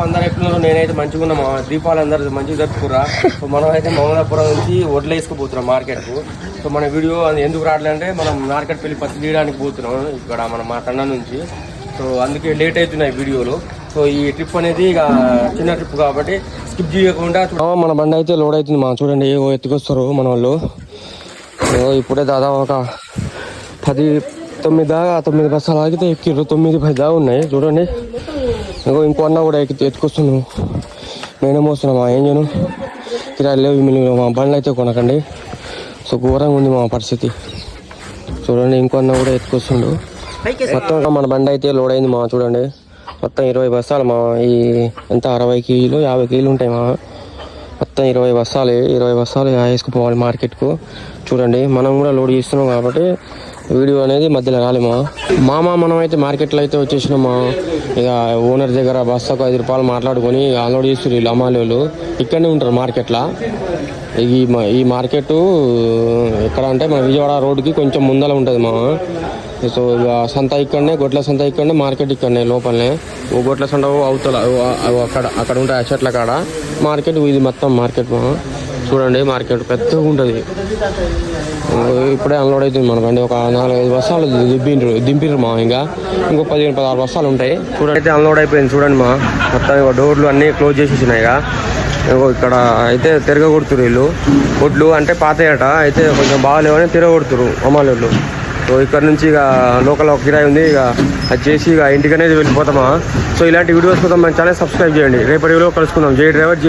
అందరు ఎట్లున్నారు? నేనైతే మంచిగా ఉన్నా. దీపాలు అందరు మంచిగా జరుపుకురా. సో మనం అయితే మమలాపురం నుంచి వడ్లు వేసుకుపోతున్నాం మార్కెట్కు. సో మన వీడియో ఎందుకు రావట్లేదంటే మనం మార్కెట్ వెళ్ళి పత్తి తీయడానికి పోతున్నాం ఇక్కడ మా తండ నుంచి. సో అందుకే లేట్ అవుతున్నాయి వీడియోలు. సో ఈ ట్రిప్ అనేది ఇక చిన్న ట్రిప్ కాబట్టి స్కిప్ చేయకుండా మన బండి అయితే లోడ్ అవుతుంది. చూడండి ఎత్తుకొస్తారు మన వాళ్ళు. ఇప్పుడే దాదాపు ఒక 9 బస్సాలు ఆగితే ఎక్కిర్రు. 9-10 దాకా ఉన్నాయి చూడండి. ఇంకో అన్న కూడా ఎత్తుకొస్తున్నాను. నేనే మోస్తున్నా. ఏం చేయను, కిరాయి లేవు మిల్లు. మా బండ్లు అయితే కొనకండి. సో ఘోరంగా ఉంది మా పరిస్థితి చూడండి. ఇంకో అన్న కూడా ఎత్తుకొస్తుండు. మొత్తం మన బండి అయితే లోడ్ అయింది చూడండి. మొత్తం 20 బస్సాలు ఈ ఎంత 60 కేజీలు 50 కేజీలు ఉంటాయి మొత్తం 20 బస్సాలు. 20 బస్సాలు వేసుకుపోవాలి మార్కెట్కు. చూడండి మనం కూడా లోడ్ చేస్తున్నాం కాబట్టి వీడియో అనేది మధ్యలో రాలే మనం అయితే మార్కెట్లో అయితే వచ్చేసినాం. ఇక ఓనర్ దగ్గర బస్సాకు 5 రూపాయలు మాట్లాడుకొని అన్లోడ్ చేస్తారు వీళ్ళు అమ్మాలి వాళ్ళు. ఇక్కడనే ఉంటారు మార్కెట్లో. ఈ మార్కెట్ ఎక్కడ అంటే మన విజయవాడ రోడ్డుకి కొంచెం ముందర ఉంటుంది సో ఇక సంత ఇక్కడనే, గొడ్ల సంత ఇక్కడనే, మార్కెట్ ఇక్కడనే లోపలనే. గొడ్ల సంత అవతల అక్కడ ఉంటాయి చెట్ల కాడ మార్కెట్. ఇది మొత్తం మార్కెట్ చూడండి. మార్కెట్ పెద్దగా ఉంటుంది. ఇప్పుడే అన్లోడ్ అవుతుంది మన బండి. ఒక 4-5 బస్సాలు దింపిర్రు ఇంకా ఇంకో 15-16 బస్సాలు ఉంటాయి చూడండి. అయితే అన్లోడ్ అయిపోయింది చూడండి మొత్తం. డోర్లు అన్నీ క్లోజ్ చేసేసినాయి. ఇక్కడ అయితే తిరగకొడుతురు వీళ్ళు. ఒడ్లు అంటే పాతయట అయితే కొంచెం బాగాలేవని తిరగకొడుతురు అమ్మాలి. సో ఇక్కడ నుంచి ఇక లోకల్ ఒక కిరాయి ఉంది. ఇక అది చేసి ఇక ఇంటికి అనేది వెళ్ళిపోతామా. సో ఇలాంటి వీడియోస్ కోసం మన ఛానల్ సబ్స్క్రైబ్ చేయండి. రేపటి వీడియో కలుసుకుందాం. జై డ్రైవర్.